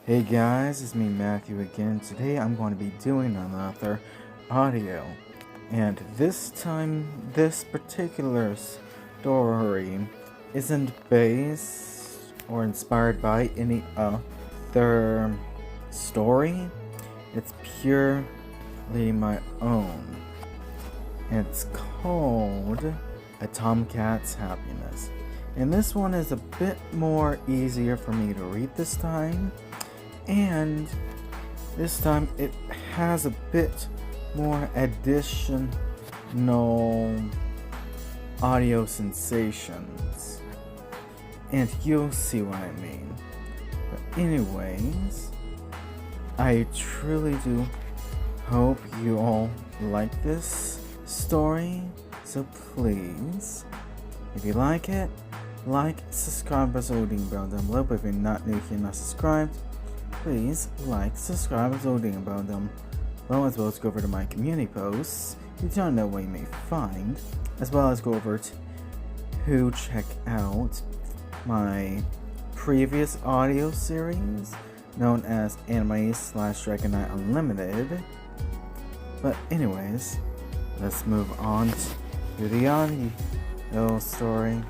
Hey guys, it's me Matthew again. Today I'm going to be doing another audio. And this time, this particular story isn't based or inspired by any other story. It's purely my own. It's called A Tomcat's Happiness. And this one is a bit more easier for me to read this time. And this time it has a bit more additional audio sensations. And you'll see what I mean. But anyways, I truly do hope you all like this story. So please, if you like it, subscribe, press the ding bell down below. But if you're not new here, not subscribed, please subscribe, press the ding bell down below, as well as go over to my community posts. You don't know what you may find, as well as go over to check out my previous audio series known as Anime/Dragon Knight Unlimited. But anyways, let's move on to the audio story.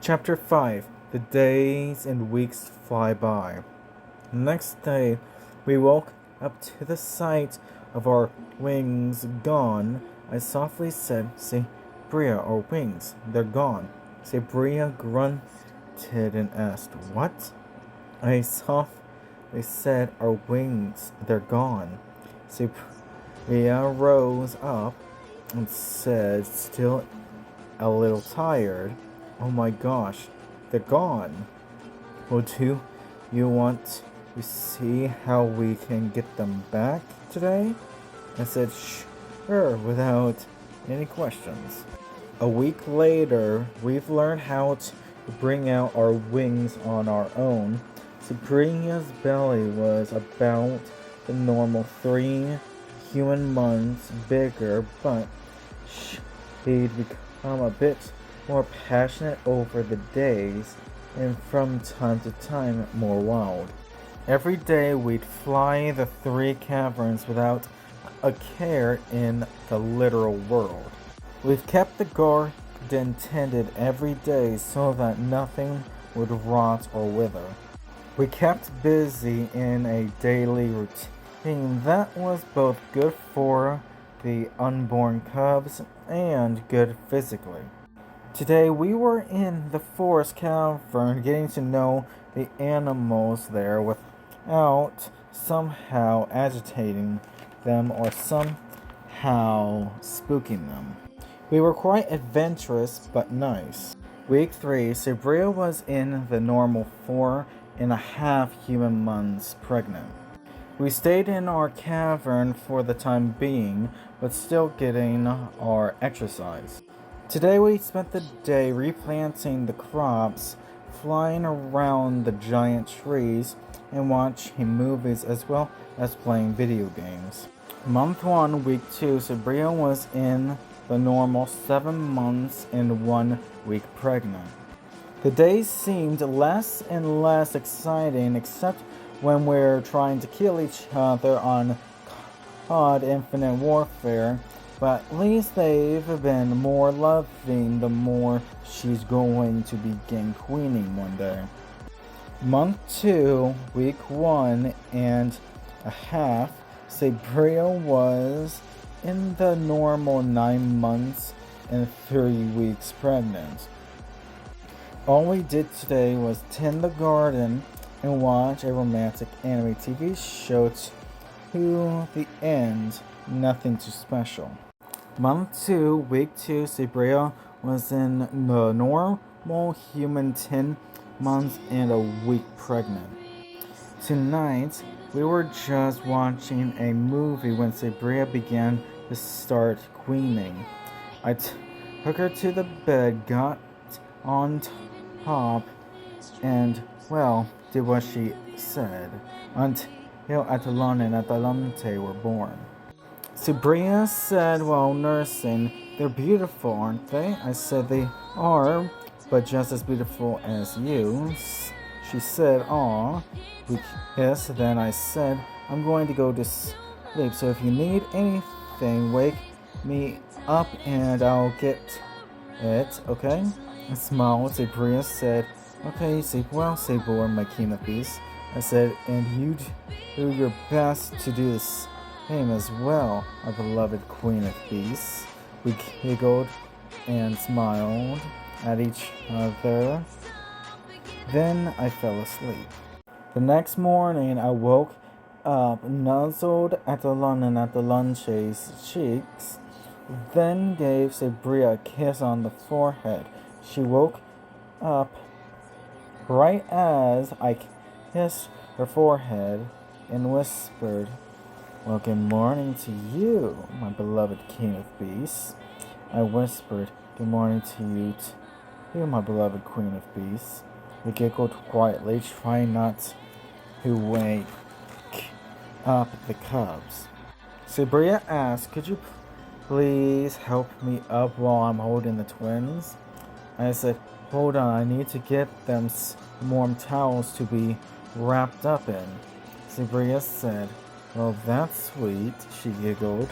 Chapter 5. The days and weeks fly by. The next day, we woke up to the sight of our wings gone. I softly said, "Sabria, our wings, they're gone." Sabria grunted and asked, "What?" I softly said, "Our wings, they're gone." Sabria rose up and said, still a little tired, "Oh my gosh, they're gone. Well, do you want to see how we can get them back today?" I said, "Sure," without any questions. A week later, we've learned how to bring out our wings on our own. Sabrina's belly was about the normal 3 human months bigger, but she'd become a bit more passionate over the days, and from time to time more wild. Every day we'd fly the 3 caverns without a care in the literal world. We've kept the garden tended every day so that nothing would rot or wither. We kept busy in a daily routine that was both good for the unborn cubs and good physically. Today we were in the forest cavern getting to know the animals there without somehow agitating them or somehow spooking them. We were quite adventurous but nice. Week 3, Sabria was in the normal 4.5 human months pregnant. We stayed in our cavern for the time being, but still getting our exercise. Today we spent the day replanting the crops, flying around the giant trees, and watching movies as well as playing video games. Month 1, week 2, Sabria was in the normal 7 months and 1 week pregnant. The days seemed less and less exciting, except when we're trying to kill each other on COD Infinite Warfare. But at least they've been more loving the more she's going to begin queening one day. Month 2, week 1.5, Sabria was in the normal 9 months and 3 weeks pregnant. All we did today was tend the garden and watch a romantic anime TV show to the end. Nothing too special. Month 2, week 2, Sabria was in the normal human 10 months and a week pregnant. Tonight, we were just watching a movie when Sabria began to start queening. I took her to the bed, got on top, and, well, did what she said, until Atalon and Atalante were born. Sabria said while nursing, "They're beautiful, aren't they?" I said, "They are, but just as beautiful as you." She said, "Aw." We kissed, then I said, I'm going to go to sleep, so if you need anything, wake me up and I'll get it, okay? I smiled. Sabria said, okay, sleep well, Sabor, my king of beasts. I said, and you do your best to do the same as well, our beloved queen of beasts. We giggled and smiled at each other. Then I fell asleep. The next morning I woke up, nuzzled Atalon and Atalonche's cheeks, then gave Sabria a kiss on the forehead. She woke up right as I kissed her forehead and whispered, well, good morning to you, my beloved king of beasts. I whispered, good morning to you too, my beloved queen of beasts. We giggled quietly, trying not to wake up the cubs. Sabria asked, could you please help me up while I'm holding the twins? I said, hold on, I need to get them some warm towels to be wrapped up in. Sabria said, well, that's sweet, she giggled.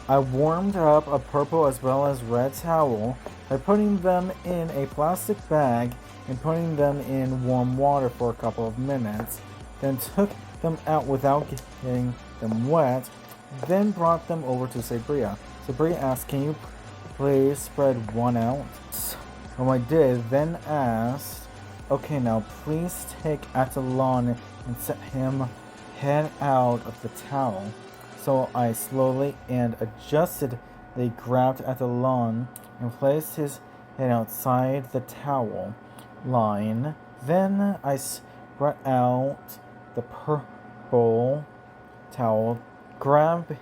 I warmed up a purple as well as red towel by putting them in a plastic bag and putting them in warm water for a couple of minutes, then took them out without getting them wet, then brought them over to Sabria. Sabria asked, can you please spread one out? Oh, I did, then asked, okay, now please take Atalon and set him head out of the towel. So I slowly and adjustedly grabbed Atalon and placed his head outside the towel line. Then I spread out the purple towel, grabbing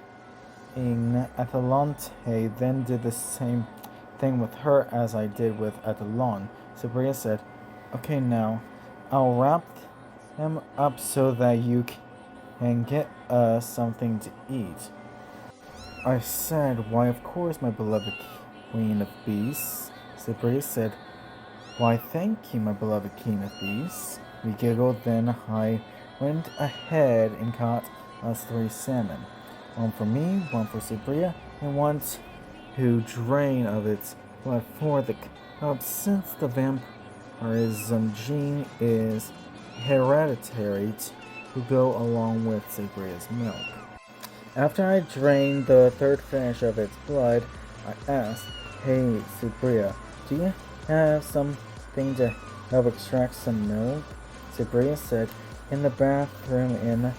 Atalante, then did the same thing with her as I did with Atalon. Sabria said, okay, now I'll wrap him up so that you can get us something to eat. I said, why, of course, my beloved queen of beasts. Sabria said, why, thank you, my beloved king of beasts. We giggled, then I went ahead and caught us 3 salmon. One for me, one for Sabria, and one to drain of its blood for the cubs, since the vampirism gene is hereditary to go along with Sabria's milk. After I drained the third finish of its blood, I asked, hey, Sabria, do you have something to help extract some milk? Sabria said, in the bathroom in the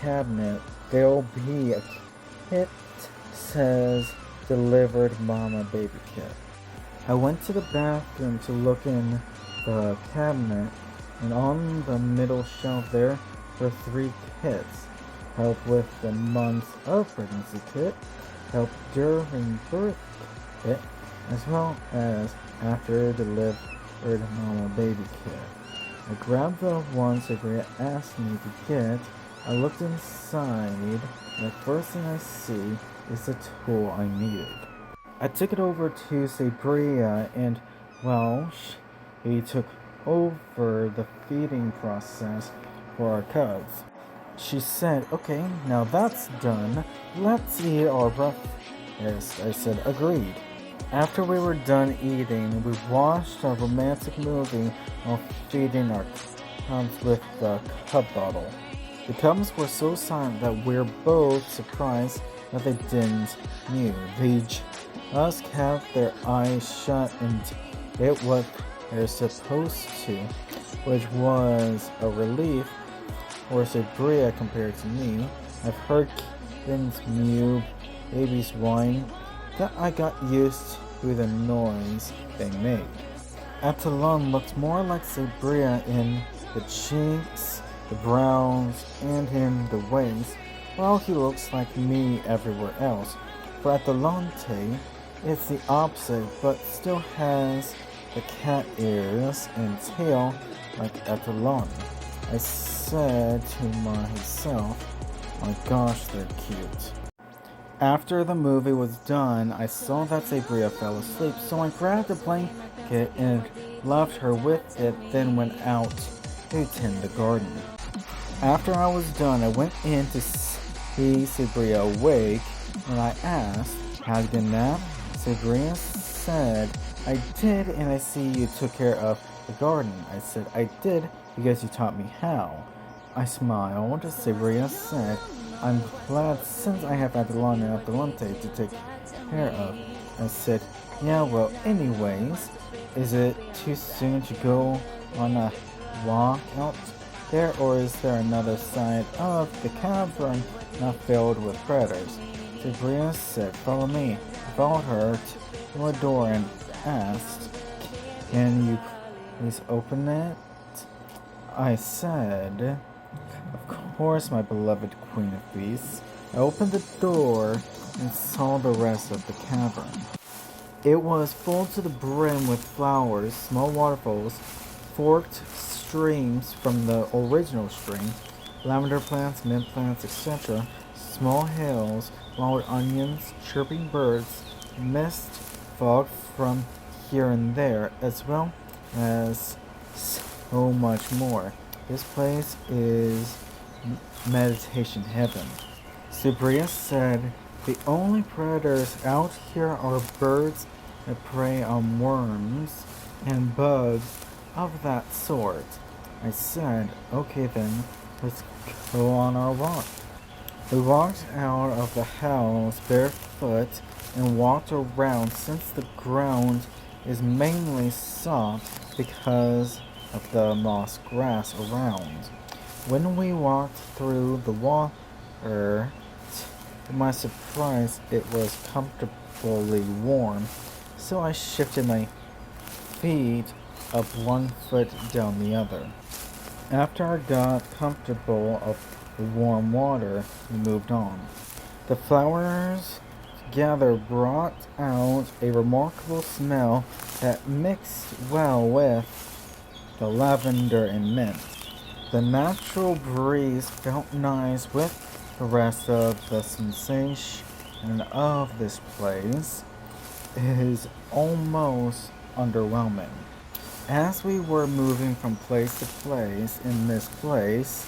cabinet, there'll be a kit, says delivered mama baby kit. I went to the bathroom to look in the cabinet, and on the middle shelf there were 3 kits. Help with the months of pregnancy kit, help during birth kit, as well as after delivered mama baby kit. I grabbed the one Sabria asked me to get. I looked inside, and the first thing I see is the tool I needed. I took it over to Sabria, and, well, she took over the feeding process for our cubs. She said, okay, now that's done, let's eat our breakfast. I said, agreed. After we were done eating, we watched a romantic movie while feeding our cubs with the cub bottle. The cubs were so silent that we're both surprised that they didn't mew. They just kept their eyes shut and did what they're supposed to, which was a relief for Sabria compared to me. I've heard kittens mew, babies whine, that I got used to the noise they made. Atalon looked more like Sabria in the cheeks, the brows, and in the waist, while he looks like me everywhere else. For Atalante, it's the opposite, but still has the cat ears and tail like Atalon. I said to myself, my gosh, they're cute. After the movie was done, I saw that Sabria fell asleep, so I grabbed a blanket and left her with it, then went out to tend the garden. After I was done, I went in to see Sabria awake, and I asked, "Had a nap?" Sabria said, "I did, and I see you took care of the garden." I said, "I did because you taught me how." I smiled. Sabria said, "I'm glad since I have Adelante and Adelante to take care of." I said, "Yeah, well, anyways, is it too soon to go on a walk out there, or is there another side of the cavern not filled with predators?" Sabria said, "Follow me." I followed her to a door and asked, "Can you please open it?" I said, "Of course, my beloved Queen of Beasts." I opened the door and saw the rest of the cavern. It was full to the brim with flowers, small waterfalls, forked streams from the original stream, lavender plants, mint plants, etc., small hills, wild onions, chirping birds, mist, fog from here and there, as well as so much more. This place is meditation heaven. Sabria said, "The only predators out here are birds that prey on worms and bugs of that sort." I said, "Okay then, let's go on our walk." We walked out of the house barefoot and walked around since the ground is mainly soft because of the moss grass around. When we walked through the water, to my surprise, it was comfortably warm, so I shifted my feet up one foot down the other. After I got comfortable of the warm water, we moved on. The flowers together brought out a remarkable smell that mixed well with the lavender and mint. The natural breeze felt nice with the rest of the sensation of this place is almost underwhelming. As we were moving from place to place in this place,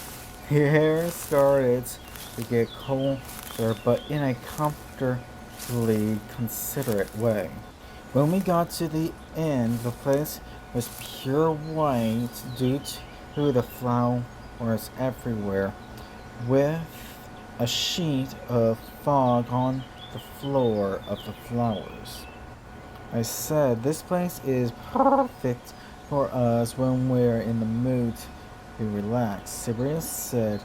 the air started to get colder, but in a comfortably considerate way. When we got to the end, the place was pure white due to the flowers everywhere, with a sheet of fog on the floor of the flowers. I said, "This place is perfect for us when we're in the mood to relax." Sabria said,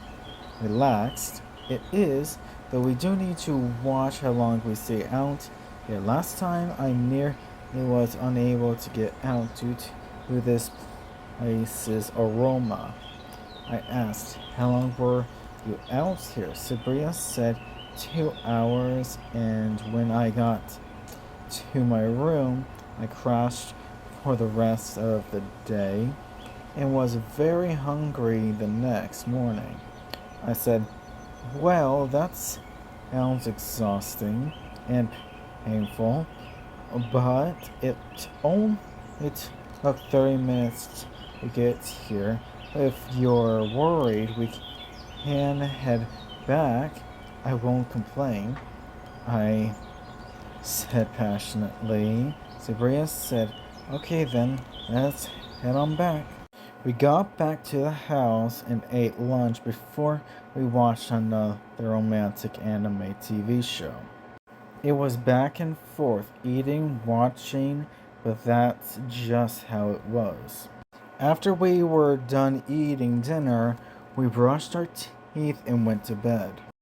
"Relaxed? It is, though we do need to watch how long we stay out here. Last time I nearly was unable to get out due to this place's aroma." I asked, "How long were you out here?" Sabria said, 2 hours, and when I got to my room, I crashed for the rest of the day and was very hungry the next morning. I said, "Well, that sounds exhausting and painful, but it only took 30 minutes to get here. If you're worried, we can head back. I won't complain," I said passionately. Sabria said, "Okay then, let's head on back." We got back to the house and ate lunch before we watched another romantic anime TV show. It was back and forth, eating, watching, but that's just how it was. After we were done eating dinner, we brushed our teeth and went to bed.